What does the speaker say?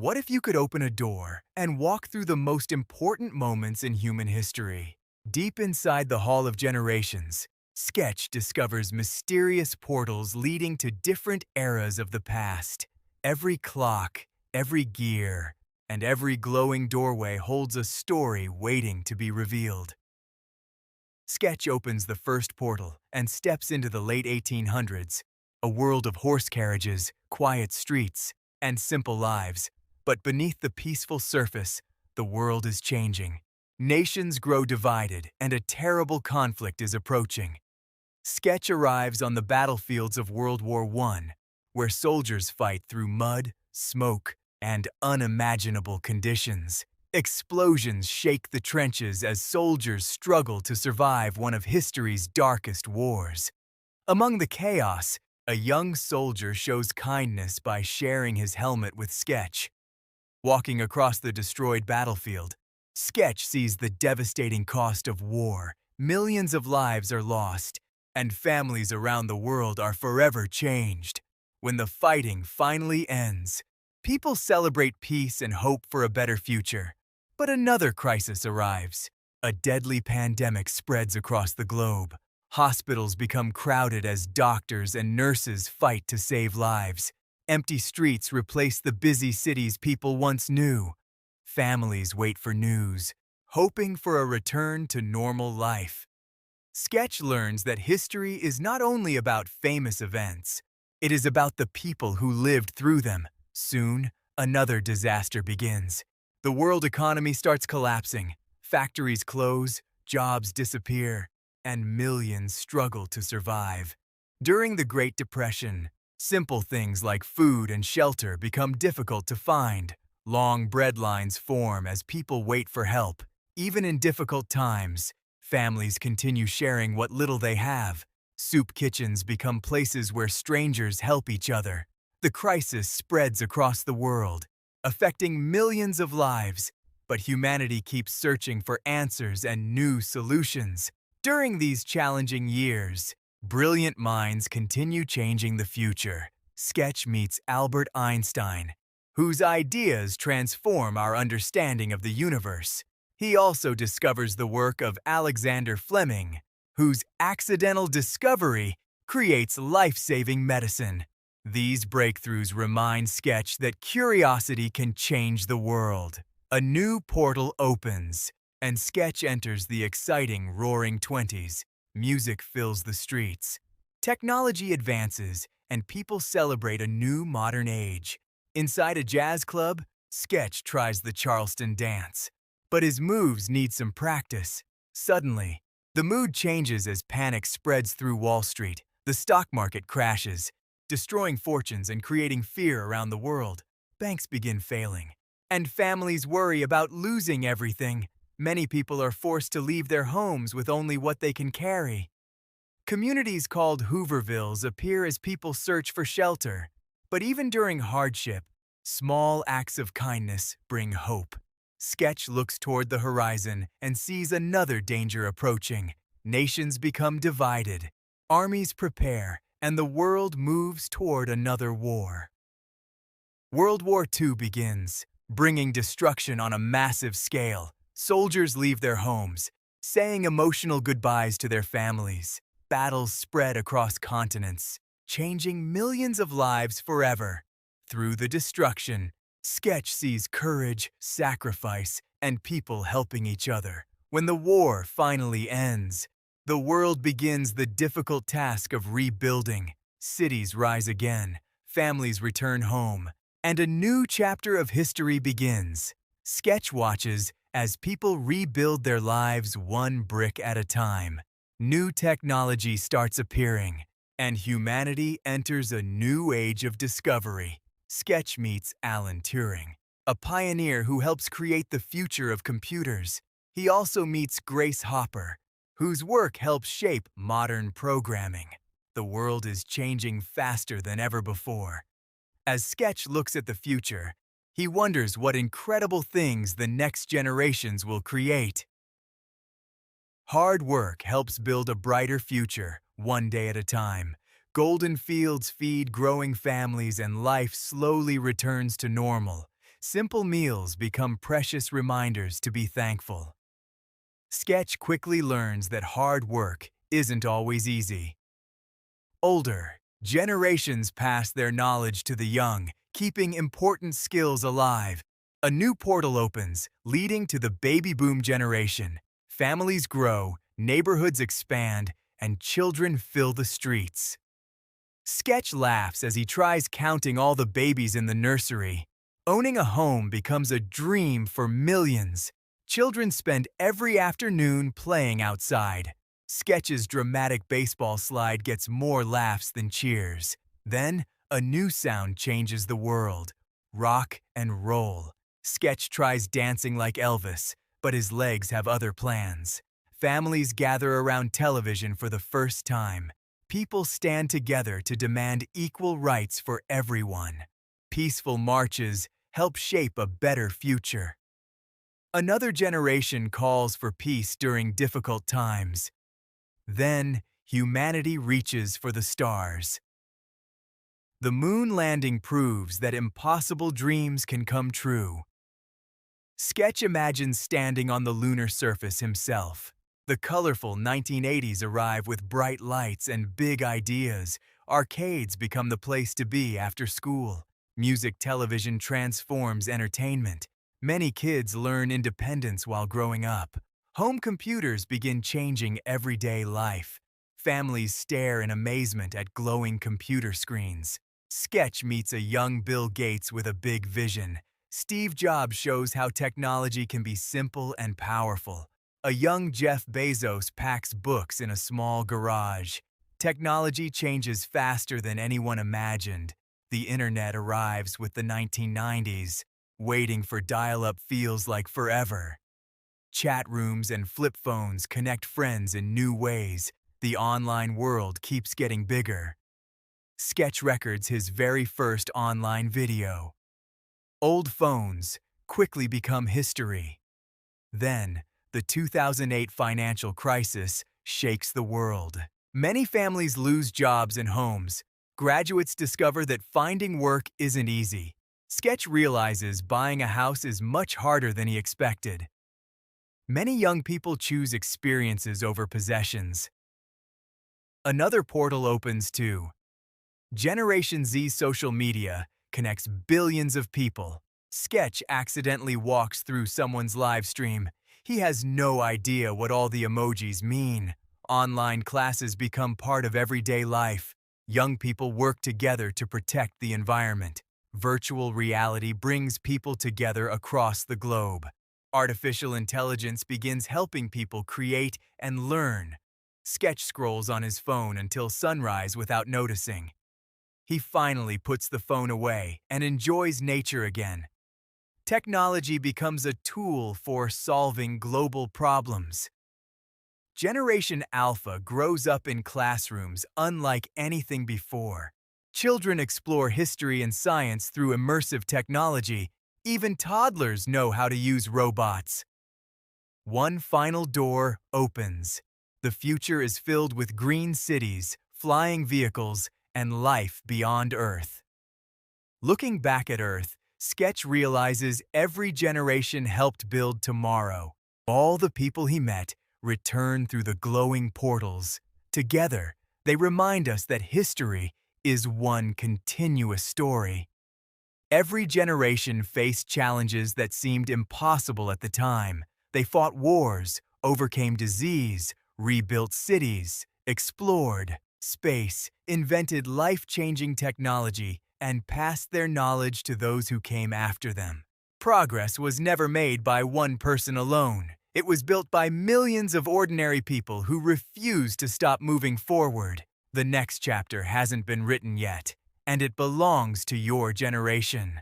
What if you could open a door and walk through the most important moments in human history? Deep inside the Hall of Generations, Sketch discovers mysterious portals leading to different eras of the past. Every clock, every gear, and every glowing doorway holds a story waiting to be revealed. Sketch opens the first portal and steps into the late 1800s, a world of horse carriages, quiet streets, and simple lives. But beneath the peaceful surface, the world is changing. Nations grow divided, and a terrible conflict is approaching. Sketch arrives on the battlefields of World War I, where soldiers fight through mud, smoke, and unimaginable conditions. Explosions shake the trenches as soldiers struggle to survive one of history's darkest wars. Among the chaos, a young soldier shows kindness by sharing his helmet with Sketch. Walking across the destroyed battlefield, Sketch sees the devastating cost of war. Millions of lives are lost, and families around the world are forever changed. When the fighting finally ends, people celebrate peace and hope for a better future. But another crisis arrives. A deadly pandemic spreads across the globe. Hospitals become crowded as doctors and nurses fight to save lives. Empty streets replace the busy cities people once knew. Families wait for news, hoping for a return to normal life. Sketch learns that history is not only about famous events, it is about the people who lived through them. Soon, another disaster begins. The world economy starts collapsing, factories close, jobs disappear, and millions struggle to survive. During the Great Depression, simple things like food and shelter become difficult to find. Long bread lines form as people wait for help. Even in difficult times, families continue sharing what little they have. Soup kitchens become places where strangers help each other. The crisis spreads across the world, affecting millions of lives, but humanity keeps searching for answers and new solutions. During these challenging years, brilliant minds continue changing the future. Sketch meets Albert Einstein, whose ideas transform our understanding of the universe. He also discovers the work of Alexander Fleming, whose accidental discovery creates life-saving medicine. These breakthroughs remind Sketch that curiosity can change the world. A new portal opens, and Sketch enters the exciting Roaring Twenties. Music fills the streets. Technology advances, and people celebrate a new modern age. Inside a jazz club, Sketch tries the Charleston dance. But his moves need some practice. Suddenly, the mood changes as panic spreads through Wall Street. The stock market crashes, destroying fortunes and creating fear around the world. Banks begin failing, and families worry about losing everything. Many people are forced to leave their homes with only what they can carry. Communities called Hoovervilles appear as people search for shelter. But even during hardship, small acts of kindness bring hope. Sketch looks toward the horizon and sees another danger approaching. Nations become divided, armies prepare, and the world moves toward another war. World War II begins, bringing destruction on a massive scale. Soldiers leave their homes, saying emotional goodbyes to their families. Battles spread across continents, changing millions of lives forever. Through the destruction, Sketch sees courage, sacrifice, and people helping each other. When the war finally ends, the world begins the difficult task of rebuilding. Cities rise again, families return home, and a new chapter of history begins. Sketch watches as people rebuild their lives one brick at a time. New technology starts appearing, and humanity enters a new age of discovery. Sketch meets Alan Turing, a pioneer who helps create the future of computers. He also meets Grace Hopper, whose work helps shape modern programming. The world is changing faster than ever before. As Sketch looks at the future, he wonders what incredible things the next generations will create. Hard work helps build a brighter future, one day at a time. Golden fields feed growing families and life slowly returns to normal. simple meals become precious reminders to be thankful. Sketch quickly learns that hard work isn't always easy. Older generations pass their knowledge to the young, keeping important skills alive. A new portal opens, leading to the baby boom generation. Families grow, neighborhoods expand, and children fill the streets. Sketch laughs as he tries counting all the babies in the nursery. Owning a home becomes a dream for millions. Children spend every afternoon playing outside. Sketch's dramatic baseball slide gets more laughs than cheers. Then, a new sound changes the world. Rock and roll. Sketch tries dancing like Elvis, but his legs have other plans. Families gather around television for the first time. People stand together to demand equal rights for everyone. Peaceful marches help shape a better future. Another generation calls for peace during difficult times. Then, humanity reaches for the stars. The moon landing proves that impossible dreams can come true. Sketch imagines standing on the lunar surface himself. The colorful 1980s arrive with bright lights and big ideas. Arcades become the place to be after school. Music television transforms entertainment. Many kids learn independence while growing up. Home computers begin changing everyday life. Families stare in amazement at glowing computer screens. Sketch meets a young Bill Gates with a big vision. Steve Jobs shows how technology can be simple and powerful. A young Jeff Bezos packs books in a small garage. Technology changes faster than anyone imagined. The internet arrives with the 1990s. Waiting for dial-up feels like forever. Chat rooms and flip phones connect friends in new ways. The online world keeps getting bigger. Sketch records his very first online video. Old phones quickly become history. Then, the 2008 financial crisis shakes the world. Many families lose jobs and homes. Graduates discover that finding work isn't easy. Sketch realizes buying a house is much harder than he expected. Many young people choose experiences over possessions. Another portal opens too. Generation Z social media connects billions of people. Sketch accidentally walks through someone's live stream. He has no idea what all the emojis mean. Online classes become part of everyday life. Young people work together to protect the environment. Virtual reality brings people together across the globe. Artificial intelligence begins helping people create and learn. Sketch scrolls on his phone until sunrise without noticing. He finally puts the phone away and enjoys nature again. Technology becomes a tool for solving global problems. Generation Alpha grows up in classrooms unlike anything before. Children explore history and science through immersive technology. Even toddlers know how to use robots. One final door opens. The future is filled with green cities, flying vehicles, and life beyond Earth. Looking back at Earth, Sketch realizes every generation helped build tomorrow. All the people he met return through the glowing portals. Together, they remind us that history is one continuous story. Every generation faced challenges that seemed impossible at the time. They fought wars, overcame disease, rebuilt cities, explored space, invented life-changing technology, and passed their knowledge to those who came after them. Progress was never made by one person alone. It was built by millions of ordinary people who refused to stop moving forward. The next chapter hasn't been written yet, and it belongs to your generation.